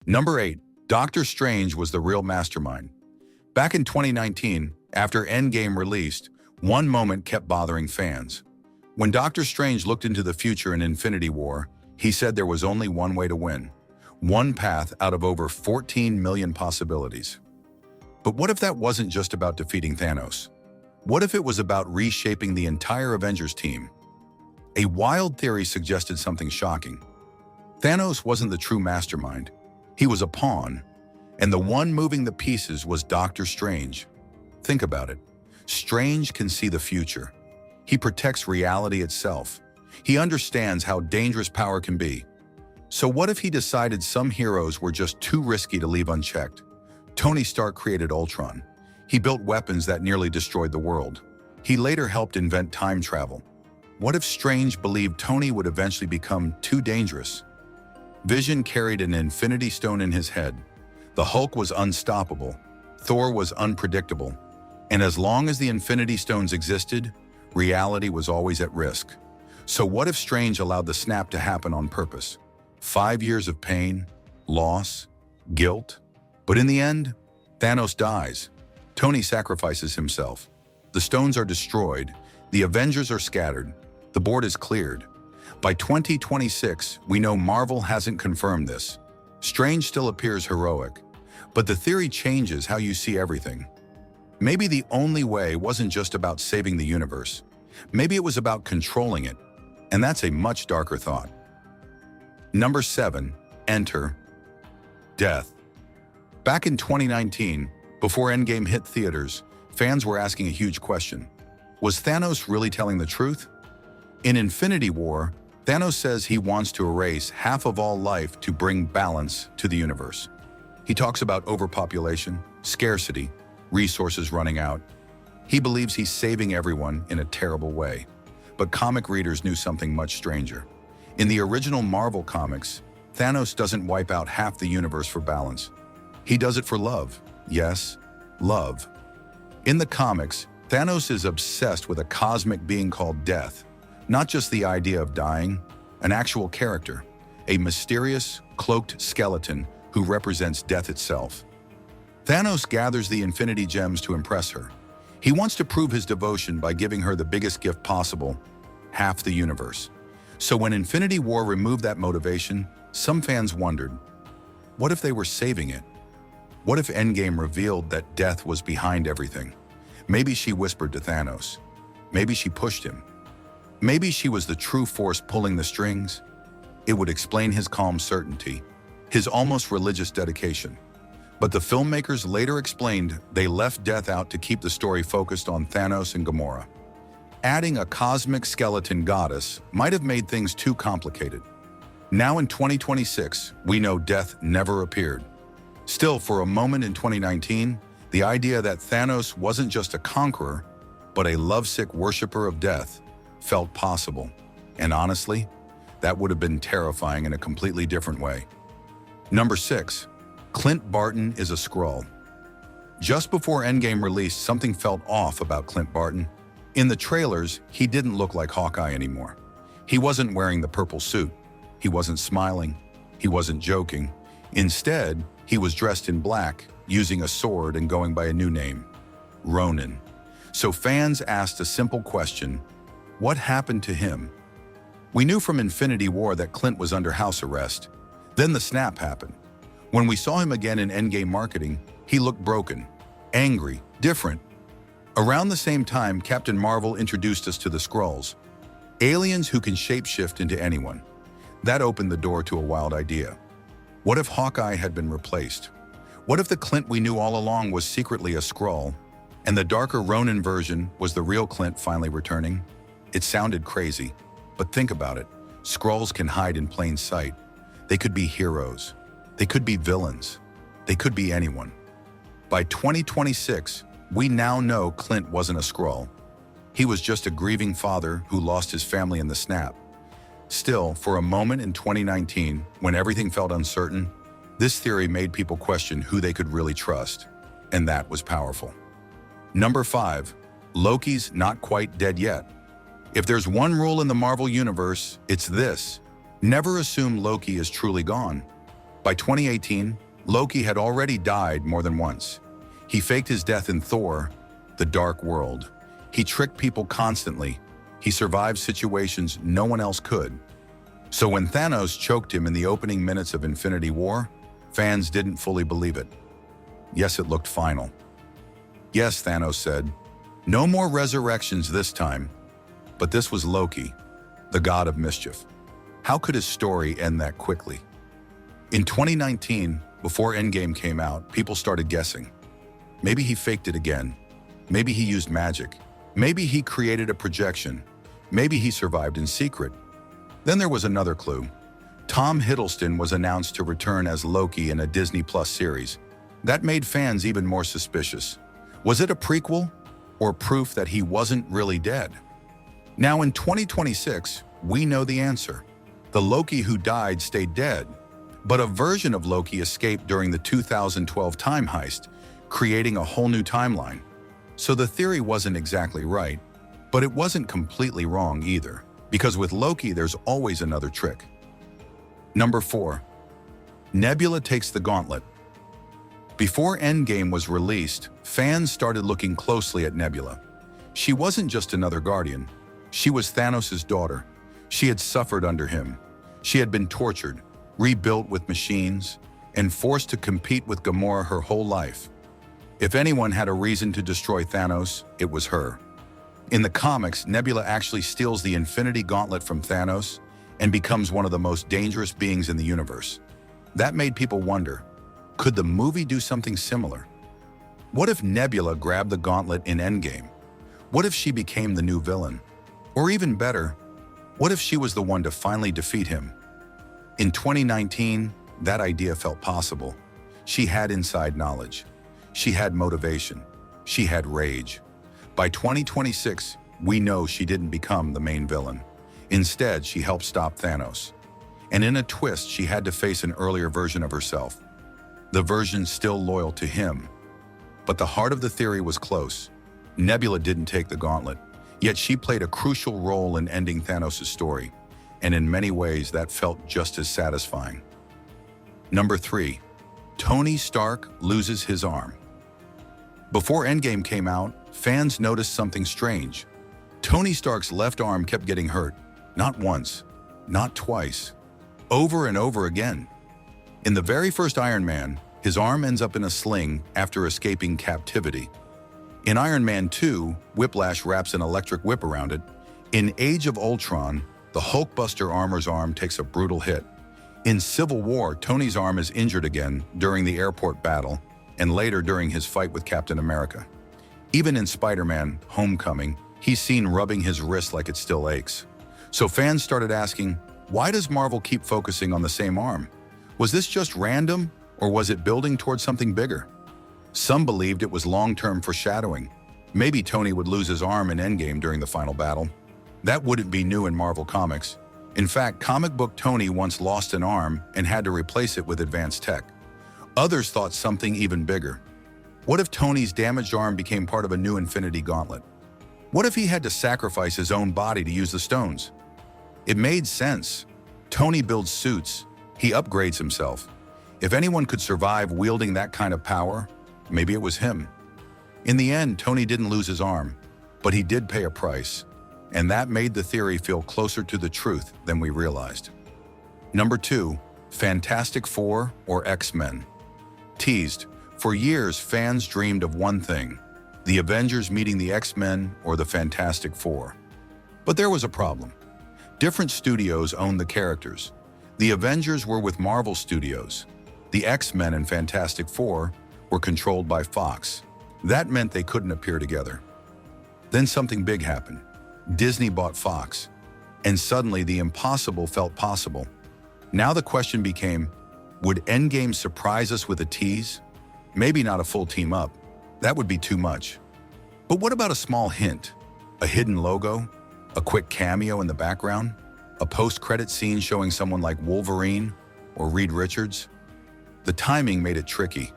Number 8. Doctor Strange was the real mastermind. Back in 2019, after Endgame released, one moment kept bothering fans. When Doctor Strange looked into the future in Infinity War, he said there was only one way to win. One path out of over 14 million possibilities. But what if that wasn't just about defeating Thanos? What if it was about reshaping the entire Avengers team? A wild theory suggested something shocking. Thanos wasn't the true mastermind. He was a pawn, and the one moving the pieces was Doctor Strange. Think about it. Strange can see the future. He protects reality itself. He understands how dangerous power can be. So what if he decided some heroes were just too risky to leave unchecked? Tony Stark created Ultron. He built weapons that nearly destroyed the world. He later helped invent time travel. What if Strange believed Tony would eventually become too dangerous? Vision carried an Infinity Stone in his head. The Hulk was unstoppable. Thor was unpredictable. And as long as the Infinity Stones existed, reality was always at risk. So what if Strange allowed the snap to happen on purpose? 5 years of pain, loss, guilt. But in the end, Thanos dies. Tony sacrifices himself. The stones are destroyed. The Avengers are scattered. The board is cleared. By 2026, we know Marvel hasn't confirmed this. Strange still appears heroic, but the theory changes how you see everything. Maybe the only way wasn't just about saving the universe. Maybe it was about controlling it, and that's a much darker thought. Number 7. Enter Death. Back in 2019, before Endgame hit theaters, fans were asking a huge question. Was Thanos really telling the truth? In Infinity War, Thanos says he wants to erase half of all life to bring balance to the universe. He talks about overpopulation, scarcity, resources running out. He believes he's saving everyone in a terrible way. But comic readers knew something much stranger. In the original Marvel comics, Thanos doesn't wipe out half the universe for balance. He does it for love. Yes, love. In the comics, Thanos is obsessed with a cosmic being called Death. Not just the idea of dying, an actual character, a mysterious, cloaked skeleton who represents death itself. Thanos gathers the Infinity Gems to impress her. He wants to prove his devotion by giving her the biggest gift possible, half the universe. So when Infinity War removed that motivation, some fans wondered, what if they were saving it? What if Endgame revealed that Death was behind everything? Maybe she whispered to Thanos. Maybe she pushed him. Maybe she was the true force pulling the strings. It would explain his calm certainty, his almost religious dedication. But the filmmakers later explained they left Death out to keep the story focused on Thanos and Gamora. Adding a cosmic skeleton goddess might have made things too complicated. Now in 2026, we know Death never appeared. Still, for a moment in 2019, the idea that Thanos wasn't just a conqueror, but a lovesick worshiper of death felt possible. And honestly, that would have been terrifying in a completely different way. Number 6. Clint Barton is a Skrull. Just before Endgame released, something felt off about Clint Barton. In the trailers, he didn't look like Hawkeye anymore. He wasn't wearing the purple suit. He wasn't smiling. He wasn't joking. Instead, he was dressed in black, using a sword and going by a new name, Ronin. So fans asked a simple question: what happened to him? We knew from Infinity War that Clint was under house arrest. Then the snap happened. When we saw him again in Endgame marketing, he looked broken, angry, different. Around the same time, Captain Marvel introduced us to the Skrulls, aliens who can shapeshift into anyone. That opened the door to a wild idea. What if Hawkeye had been replaced? What if the Clint we knew all along was secretly a Skrull, and the darker Ronin version was the real Clint finally returning? It sounded crazy, but think about it. Skrulls can hide in plain sight. They could be heroes. They could be villains. They could be anyone. By 2026, we now know Clint wasn't a Skrull. He was just a grieving father who lost his family in the snap. Still, for a moment in 2019, when everything felt uncertain, this theory made people question who they could really trust, and that was powerful. Number 5. Loki's not quite dead yet. If there's one rule in the Marvel Universe, it's this: never assume Loki is truly gone. By 2018, Loki had already died more than once. He faked his death in Thor, the Dark World. He tricked people constantly. He survived situations no one else could. So when Thanos choked him in the opening minutes of Infinity War, fans didn't fully believe it. Yes, it looked final. Yes, Thanos said, no more resurrections this time. But this was Loki, the god of mischief. How could his story end that quickly? In 2019, before Endgame came out, people started guessing. Maybe he faked it again. Maybe he used magic. Maybe he created a projection. Maybe he survived in secret. Then there was another clue. Tom Hiddleston was announced to return as Loki in a Disney Plus series. That made fans even more suspicious. Was it a prequel or proof that he wasn't really dead? Now in 2026, we know the answer. The Loki who died stayed dead, but a version of Loki escaped during the 2012 time heist, creating a whole new timeline. So the theory wasn't exactly right, but it wasn't completely wrong either, because with Loki there's always another trick. Number 4. Nebula takes the gauntlet. Before Endgame was released, fans started looking closely at Nebula. She wasn't just another Guardian. She was Thanos' daughter. She had suffered under him. She had been tortured, rebuilt with machines, and forced to compete with Gamora her whole life. If anyone had a reason to destroy Thanos, it was her. In the comics, Nebula actually steals the Infinity Gauntlet from Thanos and becomes one of the most dangerous beings in the universe. That made people wonder, could the movie do something similar? What if Nebula grabbed the gauntlet in Endgame? What if she became the new villain? Or even better, what if she was the one to finally defeat him? In 2019, that idea felt possible. She had inside knowledge. She had motivation. She had rage. By 2026, we know she didn't become the main villain. Instead, she helped stop Thanos. And in a twist, she had to face an earlier version of herself. The version still loyal to him. But the heart of the theory was close. Nebula didn't take the gauntlet, yet she played a crucial role in ending Thanos' story, and in many ways that felt just as satisfying. Number 3. Tony Stark loses his arm. Before Endgame came out, fans noticed something strange. Tony Stark's left arm kept getting hurt, not once, not twice, over and over again. In the very first Iron Man, his arm ends up in a sling after escaping captivity. In Iron Man 2, Whiplash wraps an electric whip around it. In Age of Ultron, the Hulkbuster armor's arm takes a brutal hit. In Civil War, Tony's arm is injured again during the airport battle and later during his fight with Captain America. Even in Spider-Man: Homecoming, he's seen rubbing his wrist like it still aches. So fans started asking, why does Marvel keep focusing on the same arm? Was this just random, or was it building towards something bigger? Some believed it was long-term foreshadowing. Maybe Tony would lose his arm in Endgame during the final battle. That wouldn't be new in Marvel Comics. In fact, comic book Tony once lost an arm and had to replace it with advanced tech. Others thought something even bigger. What if Tony's damaged arm became part of a new Infinity Gauntlet? What if he had to sacrifice his own body to use the stones? It made sense. Tony builds suits. He upgrades himself. If anyone could survive wielding that kind of power, maybe it was him. In the end, Tony didn't lose his arm, but he did pay a price. And that made the theory feel closer to the truth than we realized. Number 2, Fantastic Four or X-Men. Teased. For years, fans dreamed of one thing: the Avengers meeting the X-Men or the Fantastic Four. But there was a problem. Different studios owned the characters. The Avengers were with Marvel Studios. The X-Men and Fantastic Four were controlled by Fox. That meant they couldn't appear together. Then something big happened. Disney bought Fox, and suddenly the impossible felt possible. Now the question became, would Endgame surprise us with a tease? Maybe not a full team up. That would be too much. But what about a small hint? A hidden logo? A quick cameo in the background? A post-credit scene showing someone like Wolverine or Reed Richards? The timing made it tricky.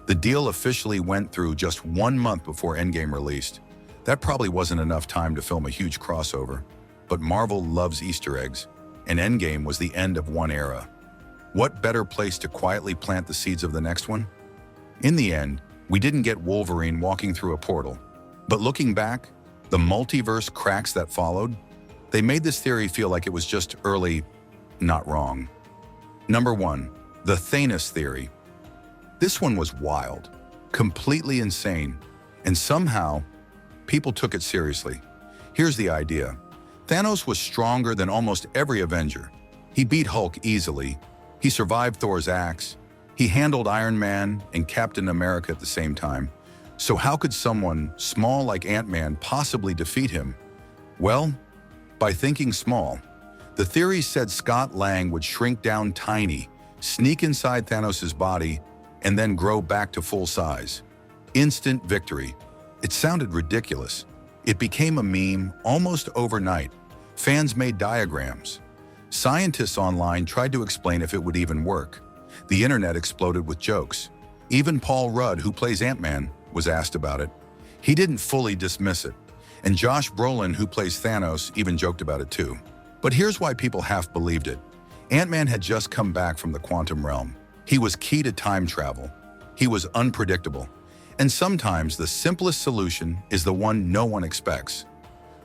The deal officially went through just 1 month before Endgame released. That probably wasn't enough time to film a huge crossover. But Marvel loves Easter eggs, and Endgame was the end of one era. What better place to quietly plant the seeds of the next one? In the end, we didn't get Wolverine walking through a portal. But looking back, the multiverse cracks that followed, they made this theory feel like it was just early, not wrong. Number 1, the Thanos theory. This one was wild, completely insane, and somehow, people took it seriously. Here's the idea. Thanos was stronger than almost every Avenger. He beat Hulk easily. He survived Thor's axe. He handled Iron Man and Captain America at the same time. So how could someone small like Ant-Man possibly defeat him? Well, by thinking small. The theory said Scott Lang would shrink down tiny, sneak inside Thanos' body, and then grow back to full size. Instant victory. It sounded ridiculous. It became a meme almost overnight. Fans made diagrams. Scientists online tried to explain if it would even work. The internet exploded with jokes. Even Paul Rudd, who plays Ant-Man, was asked about it. He didn't fully dismiss it. And Josh Brolin, who plays Thanos, even joked about it too. But here's why people half believed it. Ant-Man had just come back from the quantum realm. He was key to time travel. He was unpredictable. And sometimes the simplest solution is the one no one expects.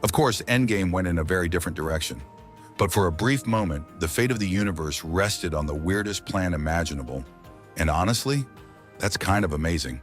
Of course, Endgame went in a very different direction. But for a brief moment, the fate of the universe rested on the weirdest plan imaginable. And honestly, that's kind of amazing.